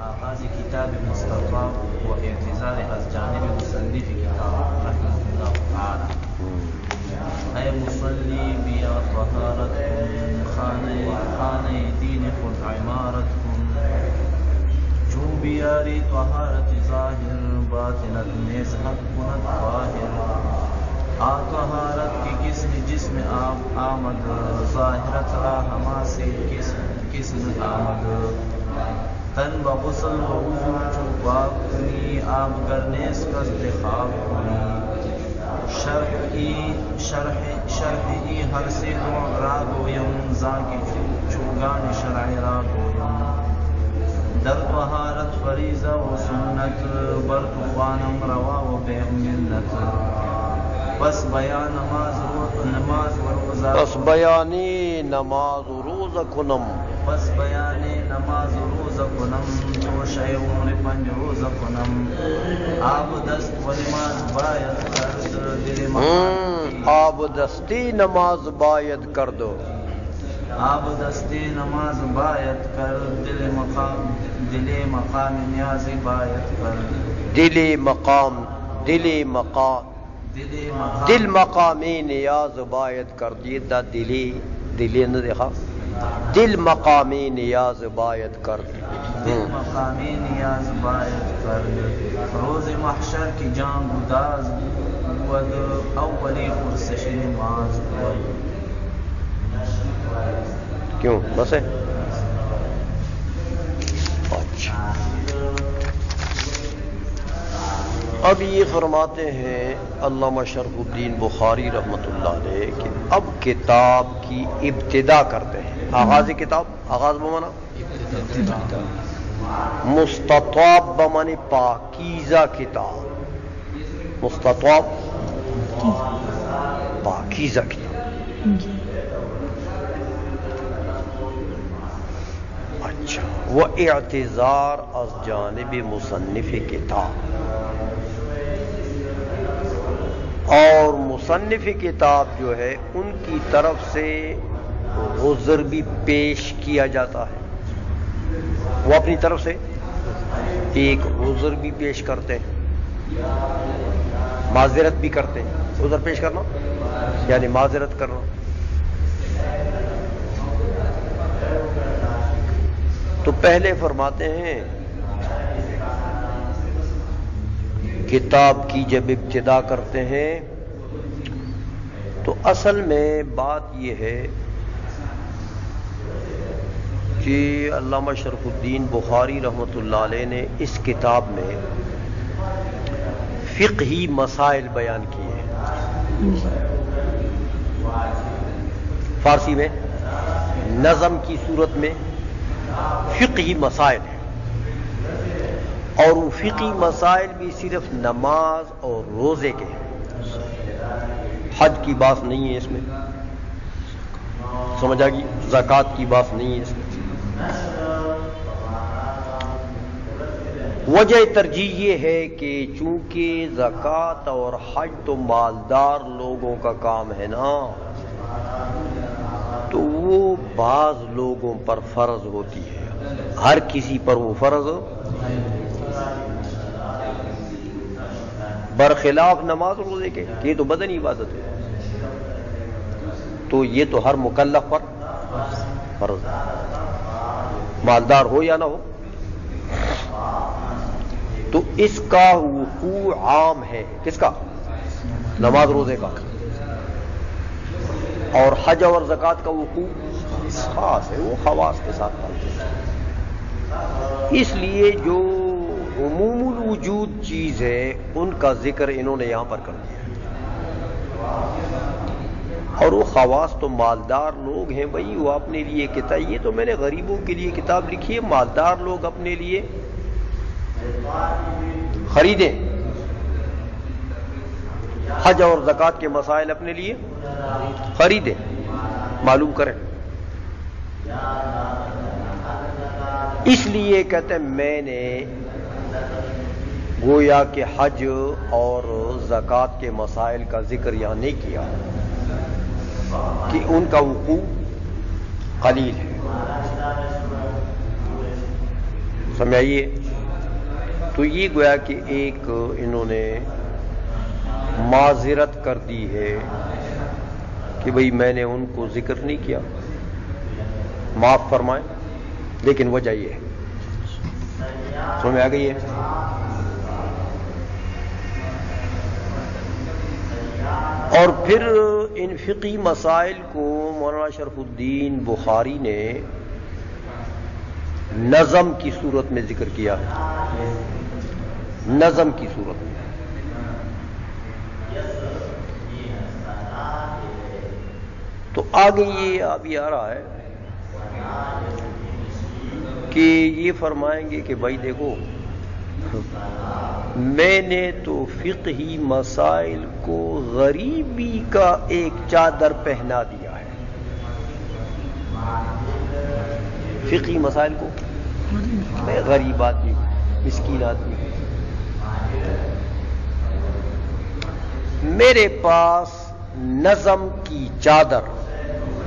آغاز کتاب مستطاب و اعتذار از جانب مصنف کتاب رحمه اللہ تعالی. اے مصلی بیا طہارت کن، خانہ دین خود عمارت کن. جو بیاری طہارت ظاہر، باطنت نیز حق کند ظاہر. آ طہارت کی جسم آپ آمد، ظاہرت را ہما سے قسم آمد. تن بغسل و وضو چو پاک کنی، آب گرنیس قصد خواب کنی. شرح ای ہر سے نوع را گویم، زاکی چوگان شرع را گویم. در طہارت فریضہ و سنت، بر طوفانم روا و بے منت. بس بیان نماز و روزہ، بس بیانی نماز و روزہ کنم، بس بیانی نماز و روزہ کنم. تو شے عمر 5 روزہ کنم. آب دست و نماز باید کرد، دل مقام آب دستی نماز باید کر دو. آب دستی نماز باید کر، دل مقام نیاز باید کر. دل مقامی نیاز باید کر دی. دا دلی نہ دیکھا، دل مقامی نیاز باید کر. دل مقامی نیاز باید کر. روز محشر کی جان گداز بود، اولی پرسش نماز بود. کیوں بس ہے؟ اچھا، اب یہ فرماتے ہیں علامہ شرف الدین بخاری رحمۃ اللہ علیہ کہ اب کتاب کی ابتدا کرتے ہیں. آغاز کتاب، آغاز بمانا مستطاب بمانے پاکیزہ کتاب. مستطاب پاکیزہ کتاب. اچھا، وہ اعتذار از جانب مصنف کتاب، اور مصنف کتاب جو ہے ان کی طرف سے عذر بھی پیش کیا جاتا ہے. وہ اپنی طرف سے ایک عذر بھی پیش کرتے ہیں، معذرت بھی کرتے ہیں. عذر پیش کرنا یعنی معذرت کرنا. تو پہلے فرماتے ہیں کتاب کی جب ابتدا کرتے ہیں تو اصل میں بات یہ ہے کہ علامہ شرف الدین بخاری رحمۃ اللہ علیہ نے اس کتاب میں فقہی مسائل بیان کیے ہیں. فارسی میں نظم کی صورت میں فقہی مسائل ہیں، اور وہ فقہی مسائل بھی صرف نماز اور روزے کے ہیں. حج کی بات نہیں ہے اس میں، سمجھ آ گئی؟ زکوٰۃ کی بات نہیں ہے اس میں. وجہ ترجیح یہ ہے کہ چونکہ زکوٰۃ اور حج تو مالدار لوگوں کا کام ہے نا، تو وہ بعض لوگوں پر فرض ہوتی ہے، ہر کسی پر وہ فرض. برخلاف نماز اور روزے کے، یہ تو بدنی عبادت ہے، تو یہ تو ہر مکلف پر فرض ہے، مالدار ہو یا نہ ہو. تو اس کا وقوع عام ہے. کس کا؟ نماز روزے کا. اور حج اور زکوٰۃ کا وقوع خاص ہے، وہ خواص کے ساتھ پڑھتے ہیں. اس لیے جو عموم الوجود چیز ہے ان کا ذکر انہوں نے یہاں پر کر دیا. اور وہ خواص تو مالدار لوگ ہیں بھائی، وہ اپنے لیے کتاب، یہ تو میں نے غریبوں کے لیے کتاب لکھی ہے، مالدار لوگ اپنے لیے خریدیں. حج اور زکوٰۃ کے مسائل اپنے لیے خریدیں، معلوم کریں. اس لیے کہتے ہیں میں نے گویا کہ حج اور زکوٰۃ کے مسائل کا ذکر یہاں نہیں کیا کہ ان کا وقوع قلیل ہے. سمجھائیے. تو یہ گویا کہ ایک انہوں نے معذرت کر دی ہے کہ بھئی میں نے ان کو ذکر نہیں کیا، معاف فرمائیں، لیکن وجہ یہ ہے. سمجھ میں آ گئی ہے. اور پھر ان فقہی مسائل کو مولانا شرف الدین بخاری نے نظم کی صورت میں ذکر کیا ہے. نظم کی صورت میں. تو آگے یہ ابھی آ رہا ہے کہ یہ فرمائیں گے کہ بھائی دیکھو، میں نے تو فقہی مسائل کو غریبی کا ایک چادر پہنا دیا ہے. فقہی مسائل کو میں غریب آدمی ہوں، مسکین آدمی ہوں، میرے پاس نظم کی چادر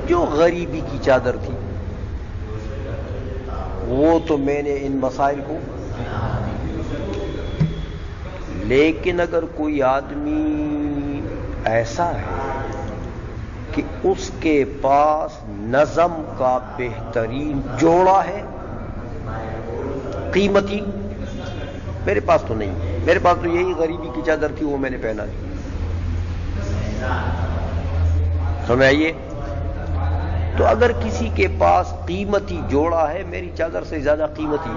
جو غریبی کی چادر تھی وہ تو میں نے ان مسائل کو. لیکن اگر کوئی آدمی ایسا ہے کہ اس کے پاس نظم کا بہترین جوڑا ہے قیمتی، میرے پاس تو نہیں، میرے پاس تو یہی غریبی کی چادر تھی، وہ میں نے پہنا دی. سمجھ آئیے. تو اگر کسی کے پاس قیمتی جوڑا ہے، میری چادر سے زیادہ قیمتی،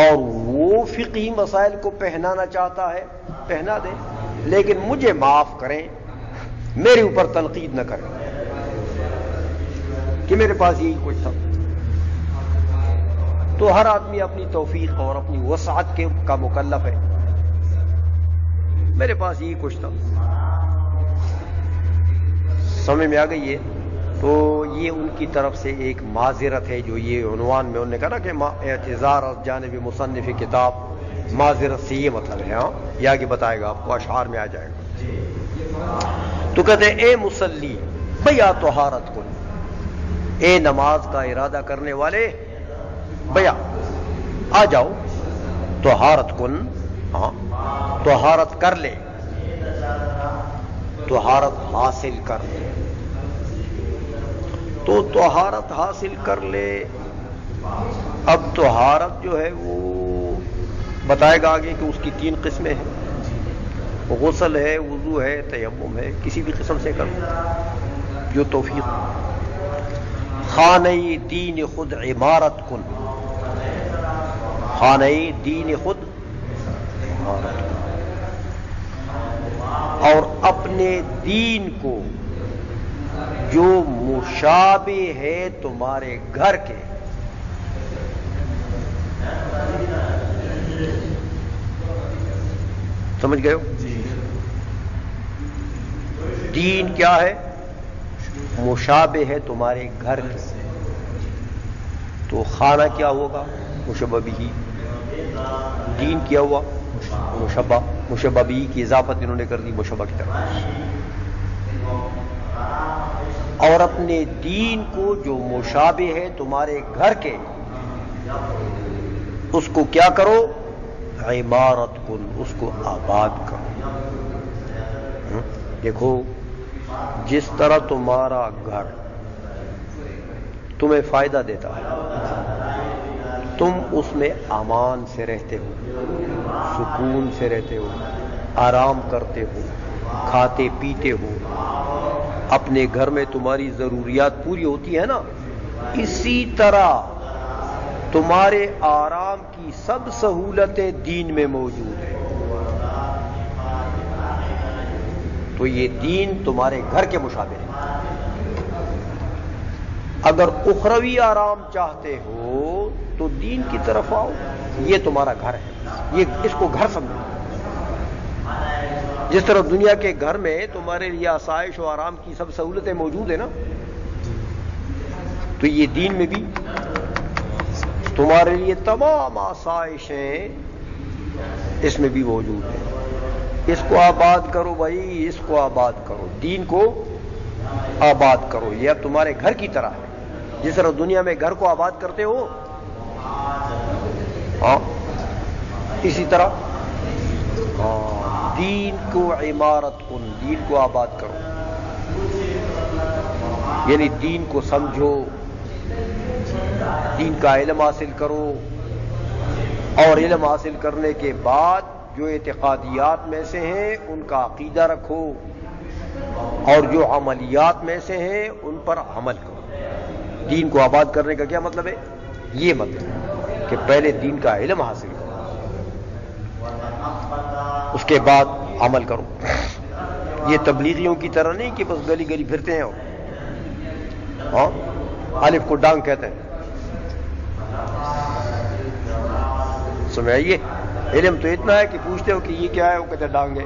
اور وہ فقہی مسائل کو پہنانا چاہتا ہے پہنا دے، لیکن مجھے معاف کریں، میرے اوپر تنقید نہ کریں کہ میرے پاس یہی کچھ تھا. تو ہر آدمی اپنی توفیق اور اپنی وسعت کا مکلف ہے. میرے پاس یہی کچھ تھا. سمجھ میں آ گئی ہے. تو یہ ان کی طرف سے ایک معذرت ہے، جو یہ عنوان میں انہوں نے کہا نا کہ اعتذار از جانب مصنف کتاب، معذرت سے یہ مطلب ہے. ہاں یہ آگے بتائے گا آپ کو، اشعار میں آ جائے گا. تو کہتے ہیں اے مصلی بیا طہارت کن، اے نماز کا ارادہ کرنے والے، بیا آ جاؤ، طہارت کن، ہاں طہارت کر لے، طہارت حاصل کر لے. تو طہارت حاصل کر لے. اب طہارت جو ہے وہ بتائے گا آگے کہ اس کی 3 قسمیں ہیں، غسل ہے، وضو ہے، تیمم ہے. کسی بھی قسم سے کرو جو توفیق. خانہ دین خود عمارت کن، خانہ دین خود عمارت کن، اور اپنے دین کو جو مشابہ ہے تمہارے گھر کے، سمجھ گئے ہو؟ دین کیا ہے؟ مشابہ ہے تمہارے گھر کے. تو خانہ کیا ہوگا؟ مشبہ بھی. دین کیا ہوا؟ مشبہ. مشبہ بھی کی اضافت انہوں نے کر دی مشبہ کی طرف. اور اپنے دین کو جو مشابہ ہے تمہارے گھر کے، اس کو کیا کرو؟ عمارت کن، اس کو آباد کرو. دیکھو جس طرح تمہارا گھر تمہیں فائدہ دیتا ہے، تم اس میں امان سے رہتے ہو، سکون سے رہتے ہو، آرام کرتے ہو، کھاتے پیتے ہو، اپنے گھر میں تمہاری ضروریات پوری ہوتی ہے نا، اسی طرح تمہارے آرام کی سب سہولتیں دین میں موجود ہیں. تو یہ دین تمہارے گھر کے مشابہ ہے. اگر اخروی آرام چاہتے ہو تو دین کی طرف آؤ، یہ تمہارا گھر ہے، یہ اس کو گھر سمجھو. جس طرح دنیا کے گھر میں تمہارے لیے آسائش و آرام کی سب سہولتیں موجود ہیں نا، تو یہ دین میں بھی تمہارے لیے تمام آسائشیں اس میں بھی موجود ہیں. اس کو آباد کرو بھائی، اس کو آباد کرو، دین کو آباد کرو. یہ اب تمہارے گھر کی طرح ہے. جس طرح دنیا میں گھر کو آباد کرتے ہو، اسی طرح دین کو عمارت کن، دین کو آباد کرو، یعنی دین کو سمجھو، دین کا علم حاصل کرو، اور علم حاصل کرنے کے بعد جو اعتقادیات میں سے ہیں ان کا عقیدہ رکھو، اور جو عملیات میں سے ہیں ان پر عمل کرو۔ دین کو آباد کرنے کا کیا مطلب ہے؟ یہ مطلب ہے کہ پہلے دین کا علم حاصل کرو، اس کے بعد عمل کرو۔ یہ تبلیغیوں کی طرح نہیں کہ بس گلی گلی پھرتے ہیں، ہاں الف کو ڈانگ کہتے ہیں، سمجھائیے۔ علم تو اتنا ہے کہ پوچھتے ہو کہ یہ کیا ہے، وہ کہتے ہیں ڈانگ ہے۔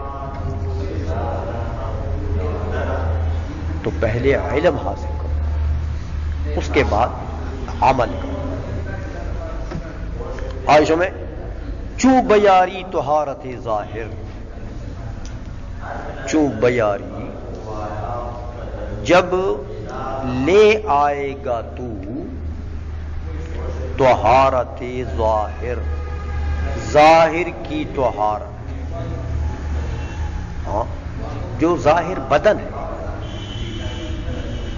تو پہلے علم حاصل کرو، اس کے بعد عمل کرو۔ عائشہ میں چوں بیاری طہارت ظاہر، چوں بیاری جب لے آئے گا تو طہارت ظاہر، ظاہر کی طہارت، ہاں جو ظاہر بدن ہے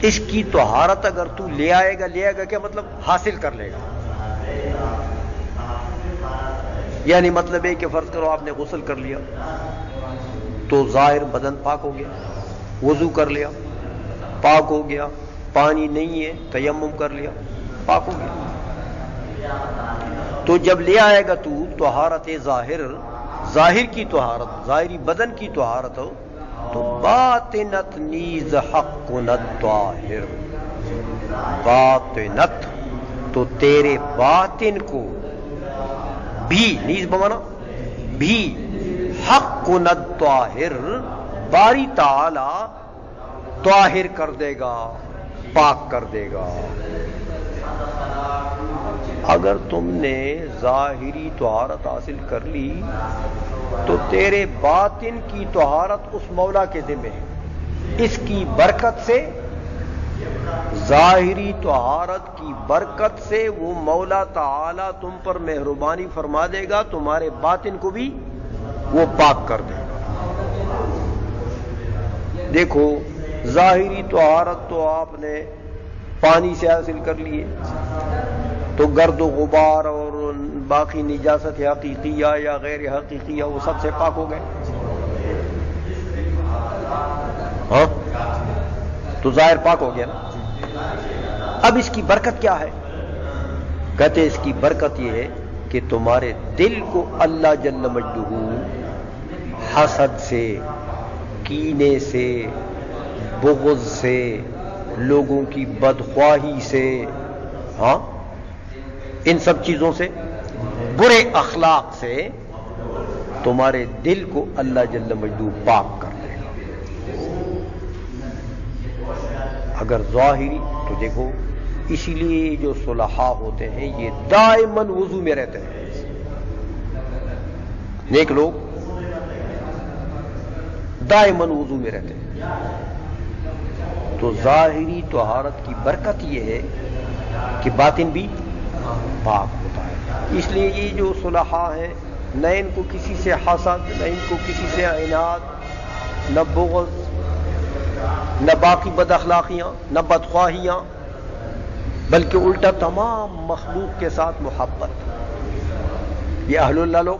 اس کی طہارت اگر تو لے آئے گا کیا مطلب؟ حاصل کر لے گا۔ یعنی مطلب ہے کہ فرض کرو آپ نے غسل کر لیا تو ظاہر بدن پاک ہو گیا، وضو کر لیا پاک ہو گیا، پانی نہیں ہے تیمم کر لیا پاک ہو گیا۔ تو جب لے آئے گا تو طہارت ظاہر، ظاہر کی طہارت، ظاہری بدن کی طہارت ہو، تو باطنت نیز حق نت طاہر، باطنت تو تیرے باطن کو بھی، نیز بمانا بھی، حق نت طاہر باری تعالی طاہر کر دے گا، پاک کر دے گا۔ اگر تم نے ظاہری طہارت حاصل کر لی تو تیرے باطن کی طہارت اس مولا کے ذمہ ہے، اس کی برکت سے، ظاہری طہارت کی برکت سے وہ مولا تعالی تم پر مہربانی فرما دے گا، تمہارے باطن کو بھی وہ پاک کر دے گا۔ دیکھو ظاہری طہارت تو آپ نے پانی سے حاصل کر لیے تو گرد و غبار اور باقی نجاست حقیقیہ یا غیر حقیقیہ وہ سب سے پاک ہو گئے، ہاں تو ظاہر پاک ہو گیا نا۔ اب اس کی برکت کیا ہے؟ کہتے اس کی برکت یہ ہے کہ تمہارے دل کو اللہ جل مجدہ حسد سے، کینے سے، بغض سے، لوگوں کی بدخواہی سے، ہاں ان سب چیزوں سے، برے اخلاق سے تمہارے دل کو اللہ جل مجدہ پاک کر دے گا۔ اگر ظاہری تو دیکھو، اسی لیے جو صلحاء ہوتے ہیں یہ دائماً وضو میں رہتے ہیں، نیک لوگ دائماً وضو میں رہتے ہیں۔ تو ظاہری طہارت کی برکت یہ ہے کہ باطن بھی پاک ہوتا ہے۔ اس لیے یہ جو صلحاء ہیں نہ ان کو کسی سے حسد، نہ ان کو کسی سے عناد، نہ بغض، نہ باقی بد اخلاقیاں، نہ بدخواہیاں، بلکہ الٹا تمام مخلوق کے ساتھ محبت۔ یہ اہل اللہ لوگ،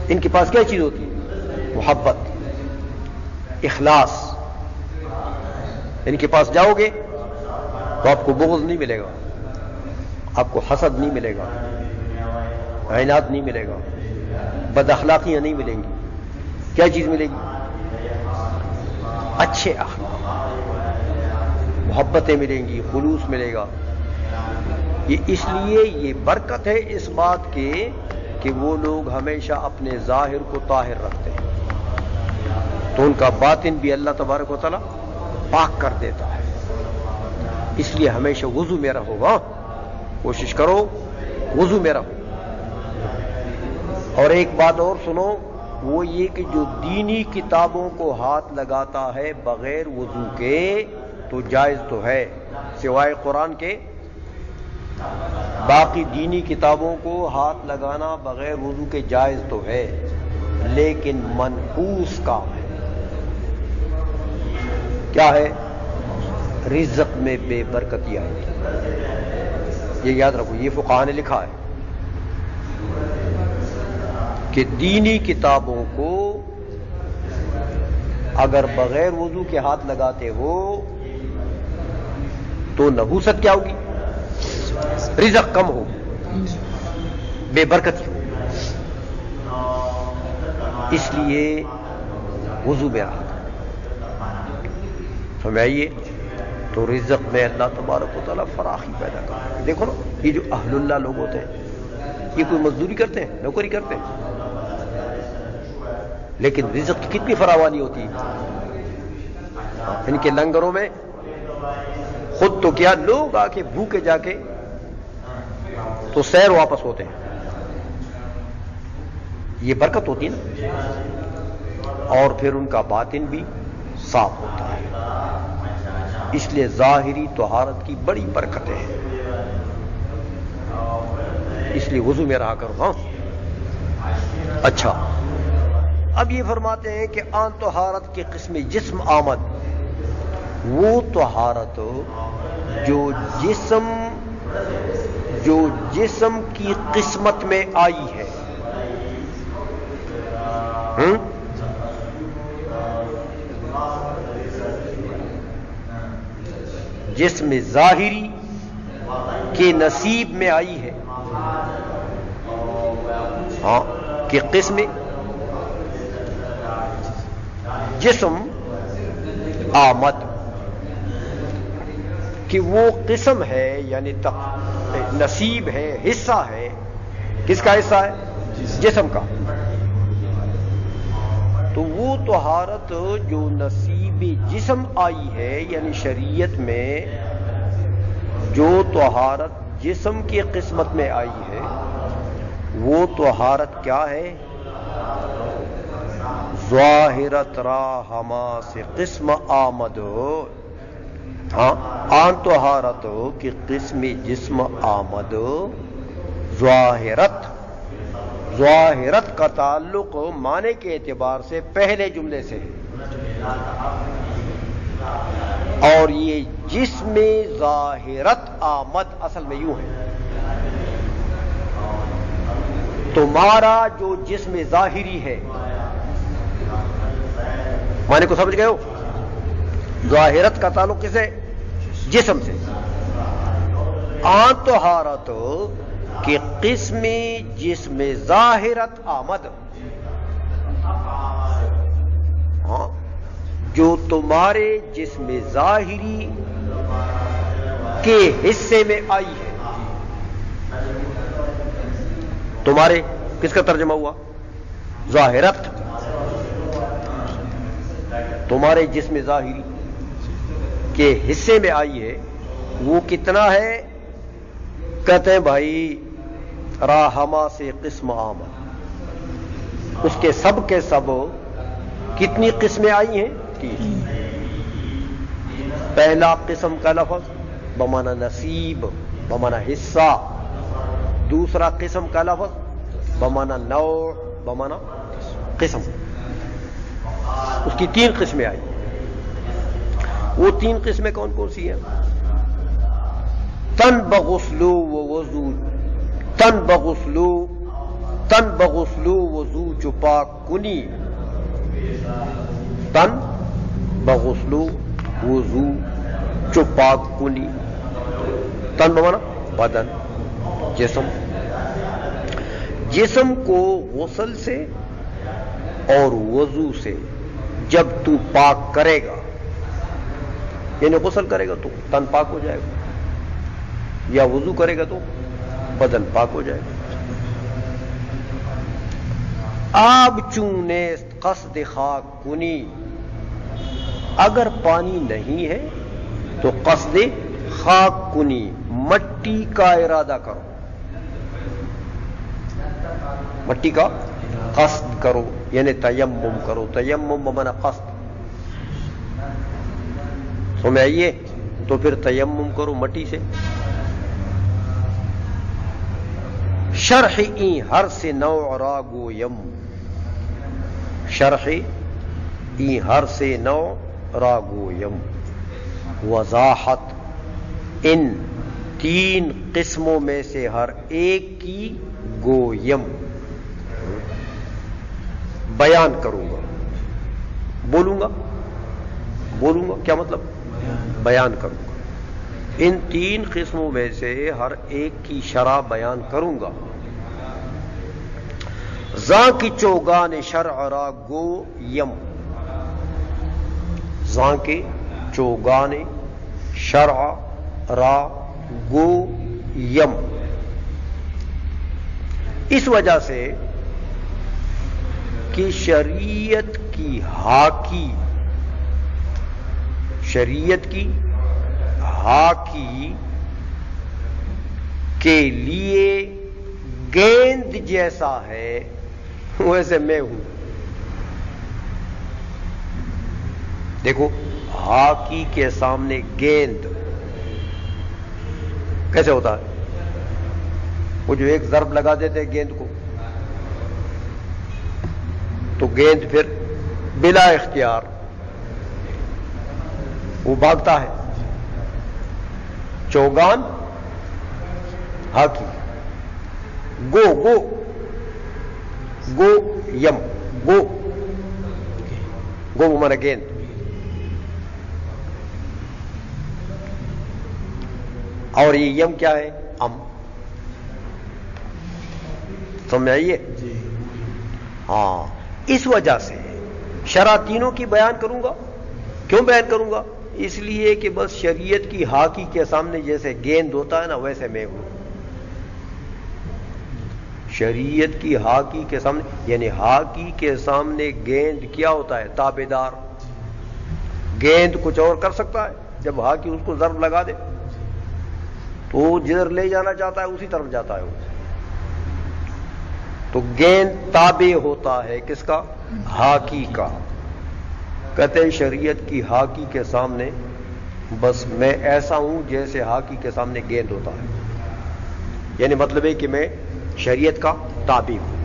ان کے پاس کیا چیز ہوتی ہے؟ محبت، اخلاص۔ ان کے پاس جاؤ گے تو آپ کو بغض نہیں ملے گا، آپ کو حسد نہیں ملے گا، عناد نہیں ملے گا، بد اخلاقیاں نہیں ملیں گی۔ کیا چیز ملے گی؟ اچھے اخلاق، محبتیں ملیں گی، خلوص ملے گا۔ یہ اس لیے یہ برکت ہے اس بات کے کہ وہ لوگ ہمیشہ اپنے ظاہر کو طاہر رکھتے ہیں، تو ان کا باطن بھی اللہ تبارک و تعالی پاک کر دیتا ہے۔ اس لیے ہمیشہ وضو میں رہو گا، کوشش کرو وضو میں رہو۔ اور ایک بات اور سنو، وہ یہ کہ جو دینی کتابوں کو ہاتھ لگاتا ہے بغیر وضو کے تو جائز تو ہے، سوائے قرآن کے باقی دینی کتابوں کو ہاتھ لگانا بغیر وضو کے جائز تو ہے، لیکن منحوس کام ہے۔ کیا ہے؟ رزق میں بے برکتی آئے گی، یہ یاد رکھو، یہ فقہاء نے لکھا ہے کہ دینی کتابوں کو اگر بغیر وضو کے ہاتھ لگاتے ہو تو نحوست کیا ہوگی؟ رزق کم ہو، بے برکتی ہو۔ اس لیے وضو میں رہا سمجھائیے، تو رزق میں اللہ تبارک و تعالیٰ فراخی پیدا کرتا ہے۔ دیکھو نا، یہ جو اہل اللہ لوگ ہوتے ہیں یہ کوئی مزدوری کرتے ہیں، نوکری کرتے ہیں، لیکن رزق کی کتنی فراوانی ہوتی ہے ان کے لنگروں میں۔ خود تو کیا، لوگ آ کے بھوکے جا کے تو سیر واپس ہوتے ہیں، یہ برکت ہوتی ہے نا، اور پھر ان کا باطن بھی صاف ہوتا ہے۔ اس لیے ظاہری طہارت کی بڑی برکتیں ہیں، اس لیے وضو میں رہا کرو۔ ہاں اچھا، اب یہ فرماتے ہیں کہ آن طہارت کے قسم جسم آمد، وہ طہارت جو جسم کی قسمت میں آئی ہے۔ جسم ظاہری کے نصیب میں آئی ہے، ہاں، کہ قسم جسم آمد، کہ وہ قسم ہے، یعنی نصیب ہے، حصہ ہے۔ کس کا حصہ ہے؟ جسم کا۔ تو وہ طہارت جو نصیب جسم آئی ہے، یعنی شریعت میں جو طہارت جسم کی قسمت میں آئی ہے، وہ طہارت کیا ہے؟ ظاہرت را ہما سے قسم آمد، ہاں، آن طہارت کی قسم جسم آمد ظاہرت۔ ظاہرت کا تعلق معنی کے اعتبار سے پہلے جملے سے، اور یہ جسم ظاہرت آمد اصل میں یوں ہے، تمہارا جو جسم ظاہری ہے، معنی کو سمجھ گئے ہو؟ ظاہرت کا تعلق کسے؟ جسم سے۔ آن طہارت کہ قسم جسم ظاہرت آمد، ہاں، جو تمہارے جسم ظاہری کے حصے میں آئی ہے۔ تمہارے کس کا ترجمہ ہوا؟ ظاہرت، تمہارے جسم ظاہری کے حصے میں آئی ہے۔ وہ کتنا ہے؟ کہتے ہیں بھائی راہما سے قسم آمد، اس کے سب کے سب کتنی قسمیں آئی ہیں؟ 3۔ پہلا قسم کا لفظ بمعنی نصیب، بمعنی حصہ۔ دوسرا قسم کا لفظ بمعنی نوع، بمعنی قسم۔ اس کی 3 قسمیں آئی۔ وہ 3 قسمیں کون کون سی ہیں؟ تن بغسلو و وضو، تن بغسلو وضو چپاک کنی، تن بغسلو وضو چپاک کنی۔ تن بمانا بدن، جسم۔ جسم کو غسل سے اور وضو سے جب تو پاک کرے گا، یعنی غسل کرے گا تو تن پاک ہو جائے گا، یا وضو کرے گا تو بدن پاک ہو جائے گا۔ آب چونے قصد خاک کنی، اگر پانی نہیں ہے تو قصد خاک کنی، مٹی کا ارادہ کرو، مٹی کا قصد کرو، یعنی تیمم کرو۔ تیمم بمعنی قصد، سمجھ آئیے؟ تو پھر تیمم کرو مٹی سے۔ شرح این ہر سے نوع را گویم، شرح این ہر سے نوع را گویم، وضاحت ان تین قسموں میں سے ہر ایک کی گویم، بیان کروں گا، بولوں گا کیا مطلب؟ بیان کروں گا، ان تین قسموں میں سے ہر ایک کی شرح بیان کروں گا۔ زاں کی چوگان شرع را گویم، زاں کے چوگان شرع را گویم، اس وجہ سے کہ شریعت کی حاکی، شریعت کی حاکی کے لیے گیند جیسا ہے ویسے میں ہوں۔ دیکھو ہاکی کے سامنے گیند کیسے ہوتا ہے؟ وہ جو ایک ضرب لگا دیتے ہیں گیند کو تو گیند پھر بلا اختیار وہ بھاگتا ہے۔ چوگان ہاکی، گو گو گو یم، گو گو ہمارا گیند، اور یہ یم کیا ہے؟ ام، سمجھ آئیے؟ ہاں، اس وجہ سے شرع تینوں کی بیان کروں گا۔ کیوں بیان کروں گا؟ اس لیے کہ بس شریعت کی ہاکی کے سامنے جیسے گیند ہوتا ہے نا ویسے میں ہوں۔ شریعت کی ہاکی کے سامنے، یعنی ہاکی کے سامنے گیند کیا ہوتا ہے؟ تابع دار۔ گیند کچھ اور کر سکتا ہے؟ جب ہاکی اس کو ضرب لگا دے تو جدھر لے جانا چاہتا ہے اسی طرف جاتا ہے وہ۔ تو گیند تابع ہوتا ہے کس کا؟ ہاکی کا۔ کہتے ہیں شریعت کی ہاکی کے سامنے بس میں ایسا ہوں جیسے ہاکی کے سامنے گیند ہوتا ہے، یعنی مطلب ہے کہ میں شریعت کا تابع ہوں،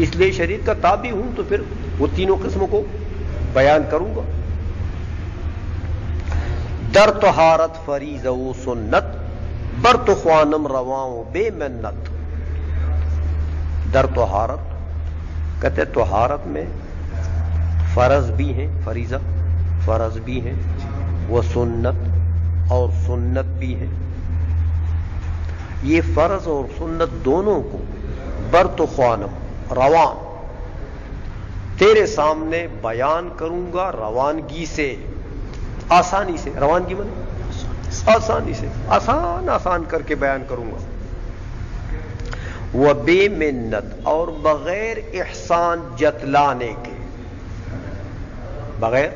اس لیے شریعت کا تابع ہوں تو پھر وہ تینوں قسموں کو بیان کروں گا۔ در طہارت فریضہ و سنت، بر تو خوانم رواں بے منت۔ در طہارت کہتے طہارت میں فرض بھی ہیں، فریضہ فرض بھی ہیں، وہ سنت اور سنت بھی ہیں۔ یہ فرض اور سنت دونوں کو برت خوانم رواں تیرے سامنے بیان کروں گا روانگی سے، آسانی سے۔ روانگی میں آسانی سے، آسان کر کے بیان کروں گا۔ وہ بے منت، اور بغیر احسان جتلانے کے، بغیر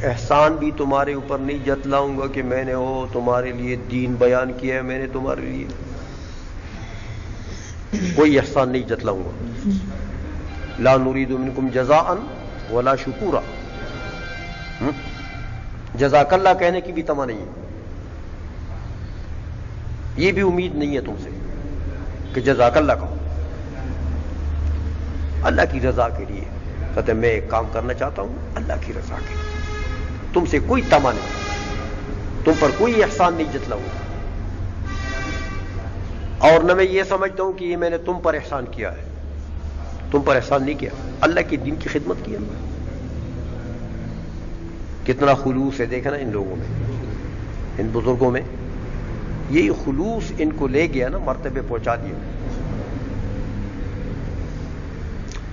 احسان بھی تمہارے اوپر نہیں جتلاؤں گا کہ میں نے وہ تمہارے لیے دین بیان کیا ہے، میں نے تمہارے لیے کوئی احسان نہیں جتلاؤں گا۔ لا نريد منکم جزاء ولا شکورا، جزاک اللہ کہنے کی بھی تمنا نہیں ہے، یہ بھی امید نہیں ہے تم سے کہ جزاک اللہ کہو، اللہ کی رضا کے لیے۔ کہتے میں ایک کام کرنا چاہتا ہوں اللہ کی رضا کے لیے، تم سے کوئی تمنا نہیں، تم پر کوئی احسان نہیں جتلاؤں گا، اور نہ میں یہ سمجھتا ہوں کہ یہ میں نے تم پر احسان کیا ہے، تم پر احسان نہیں کیا، اللہ کے دین کی خدمت کی ہے۔ کتنا خلوص ہے دیکھنا ان لوگوں میں، ان بزرگوں میں، یہی خلوص ان کو لے گیا نا مرتبے پہنچا دیا۔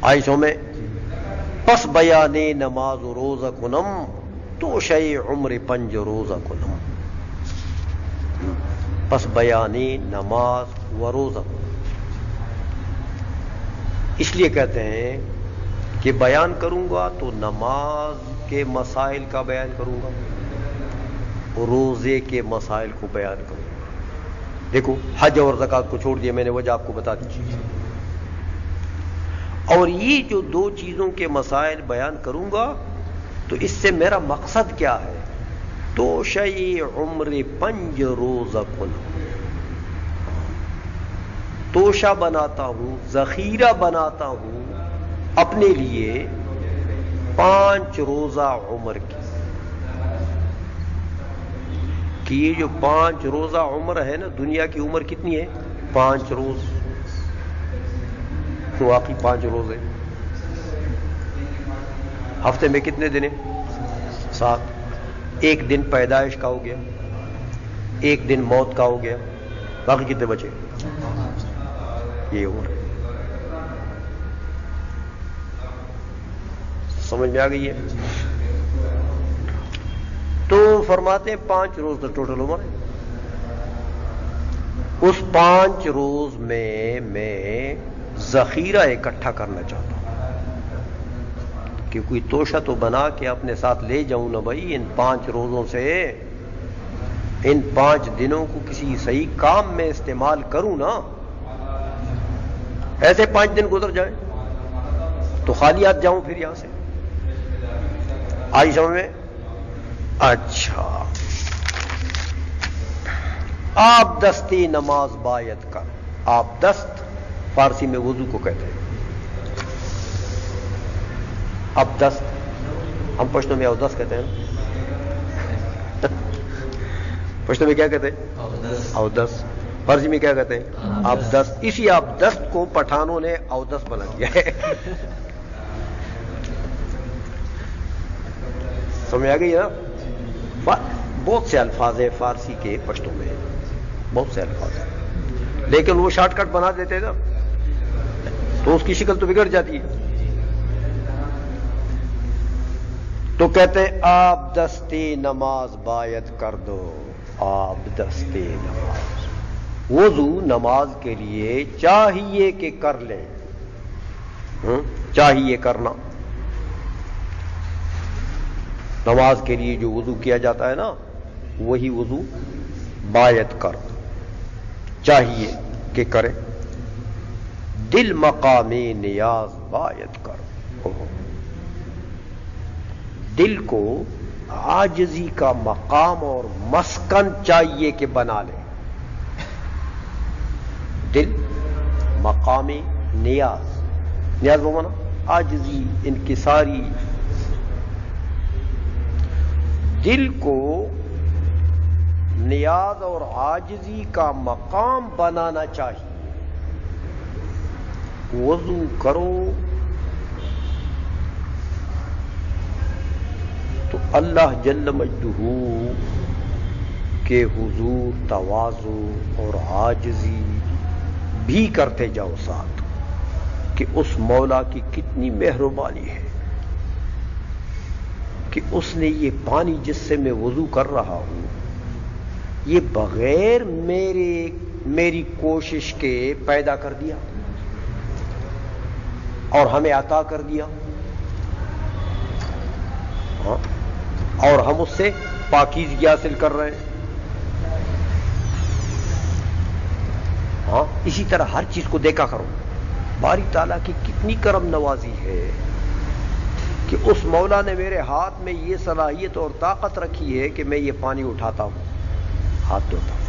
عائشہ میں پس بیانے نماز و روزہ کنم تو شے عمر پنج روزہ کنم، پس بیانے نماز و روزہ، اس لیے کہتے ہیں کہ بیان کروں گا تو نماز کے مسائل کا بیان کروں گا، روزے کے مسائل کو بیان کروں گا۔ دیکھو حج اور زکوٰۃ کو چھوڑ دیا میں نے، وجہ آپ کو بتا دی، اور یہ جو دو چیزوں کے مسائل بیان کروں گا تو اس سے میرا مقصد کیا ہے؟ تو شیء عمر پنج روزہ کن، توشہ بناتا ہوں، ذخیرہ بناتا ہوں اپنے لیے 5 روزہ عمر کی. کہ یہ جو 5 روزہ عمر ہے نا، دنیا کی عمر کتنی ہے؟ 5 روز. واقعی 5 روز ہے. ہفتے میں کتنے دن ہیں؟ 7. ایک دن پیدائش کا ہو گیا، ایک دن موت کا ہو گیا، باقی کتنے بچے؟ یہ عمر سمجھ میں آ گئی ہے؟ تو فرماتے ہیں 5 روز تو ٹوٹل عمر ہے. اس 5 روز میں ذخیرہ اکٹھا کرنا چاہتا ہوں کہ کوئی توشہ تو بنا کے اپنے ساتھ لے جاؤں نا بھائی. ان 5 روزوں سے ان 5 دنوں کو کسی صحیح کام میں استعمال کروں نا. ایسے 5 دن گزر جائیں تو خالی ہاتھ جاؤں پھر یہاں سے. آئی سمجھ میں؟ اچھا، آپ دستی نماز باید کر. آپ دست فارسی میں وضو کو کہتے ہیں. اب دست ہم پشتو میں اودس کہتے ہیں. پشتو میں کیا کہتے ہیں؟ اودس. فارسی میں کیا کہتے ہیں؟ آپ دست. اسی آپ دست کو پٹھانوں نے اودس بنا دیا ہے. سمجھ آ گئی نا؟ بہت سے الفاظ ہیں فارسی کے پشتو میں، بہت سے الفاظ ہیں، لیکن وہ شارٹ کٹ بنا دیتے نا تو اس کی شکل تو بگڑ جاتی ہے. تو کہتے ہیں آپ دستی نماز باید کر دو. آپ دستی نماز، وضو نماز کے لیے چاہیے کہ کر لیں. چاہیے کرنا. نماز کے لیے جو وضو کیا جاتا ہے نا، وہی وضو باید کر، چاہیے کہ کرے. دل مقام نیاز باید کر. دل کو عاجزی کا مقام اور مسکن چاہیے کہ بنا لے. دل مقام نیاز، نیاز وہ مانا عاجزی، انکساری. دل کو نیاز اور عاجزی کا مقام بنانا چاہیے. وضو کرو تو اللہ جل مجدہ کے حضور تواضع اور عاجزی بھی کرتے جاؤ ساتھ، کہ اس مولا کی کتنی مہربانی ہے کہ اس نے یہ پانی جس سے میں وضو کر رہا ہوں یہ بغیر میری کوشش کے پیدا کر دیا اور ہمیں عطا کر دیا. اور ہم اس سے پاکیزگی حاصل کر رہے ہیں. اسی طرح ہر چیز کو دیکھا کرو. باری تعالیٰ کی کتنی کرم نوازی ہے کہ اس مولا نے میرے ہاتھ میں یہ صلاحیت اور طاقت رکھی ہے کہ میں یہ پانی اٹھاتا ہوں، ہاتھ دھوتا ہوں،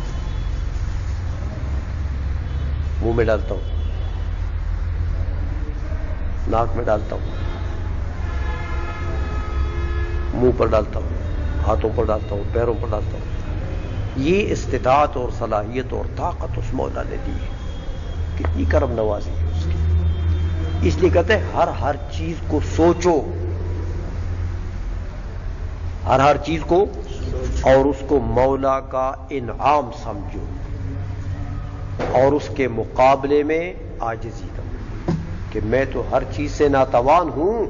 منہ میں ڈالتا ہوں، ناک میں ڈالتا ہوں، منہ پر ڈالتا ہوں، ہاتھوں پر ڈالتا ہوں، پیروں پر ڈالتا ہوں. یہ استطاعت اور صلاحیت اور طاقت اس مولا نے دی ہے. کتنی کرم نوازی ہے اس کی. اس لیے کہتے ہیں ہر چیز کو سوچو، ہر چیز کو، اور اس کو مولا کا انعام سمجھو اور اس کے مقابلے میں عاجزی کرو کہ میں تو ہر چیز سے ناتوان ہوں.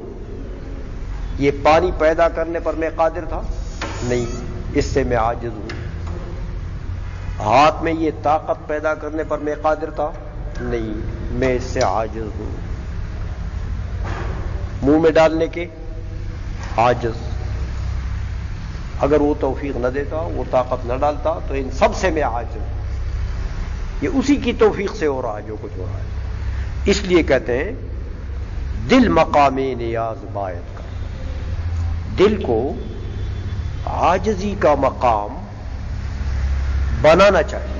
یہ پانی پیدا کرنے پر میں قادر تھا نہیں، اس سے میں عاجز ہوں. ہاتھ میں یہ طاقت پیدا کرنے پر میں قادر تھا نہیں، میں اس سے عاجز ہوں. منہ میں ڈالنے کے عاجز. اگر وہ توفیق نہ دیتا، وہ طاقت نہ ڈالتا تو ان سب سے میں عاجز ہوں. یہ اسی کی توفیق سے ہو رہا ہے جو کچھ ہو رہا ہے. اس لیے کہتے ہیں دل مقام نیاز باید کر. دل کو عاجزی کا مقام بنانا چاہیے.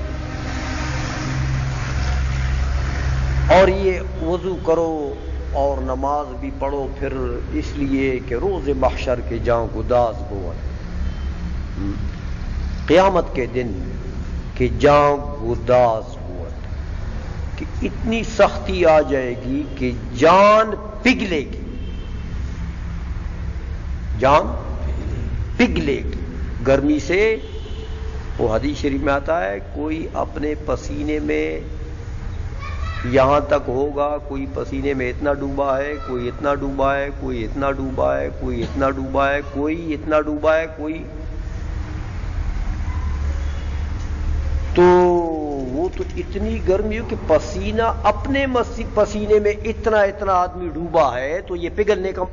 اور یہ وضو کرو اور نماز بھی پڑھو پھر اس لیے کہ روز محشر کے جاؤں گداز بود، قیامت کے دن کہ جاؤں گداز بود، کہ اتنی سختی آ جائے گی کہ جان پگھلے گی، جان پگھلے گی گرمی سے۔ وہ حدیث شریف میں آتا ہے کوئی اپنے پسینے میں یہاں تک ہوگا، کوئی پسینے میں اتنا ڈوبا ہے، کوئی اتنا ڈوبا ہے، کوئی اتنا ڈوبا ہے، کوئی اتنا ڈوبا ہے، کوئی اتنا ڈوبا ہے، کوئی تو وہ تو اتنی گرمی ہو کہ پسینہ اپنے پسینے میں اتنا اتنا آدمی ڈوبا ہے، تو یہ پگھلنے کا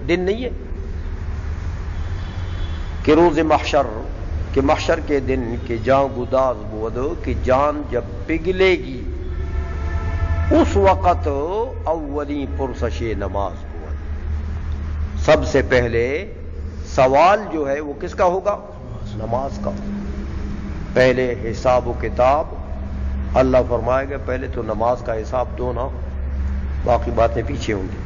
دن نہیں ہے کہ روز محشر کہ محشر کے دن کہ جاؤں گداز بود، کہ جان جب پگھلے گی اس وقت اولی پرسش نماز بود، سب سے پہلے سوال جو ہے وہ کس کا ہوگا؟ نماز کا۔ پہلے حساب و کتاب اللہ فرمائے گا پہلے تو نماز کا حساب دو نا، باقی باتیں پیچھے ہوں گی۔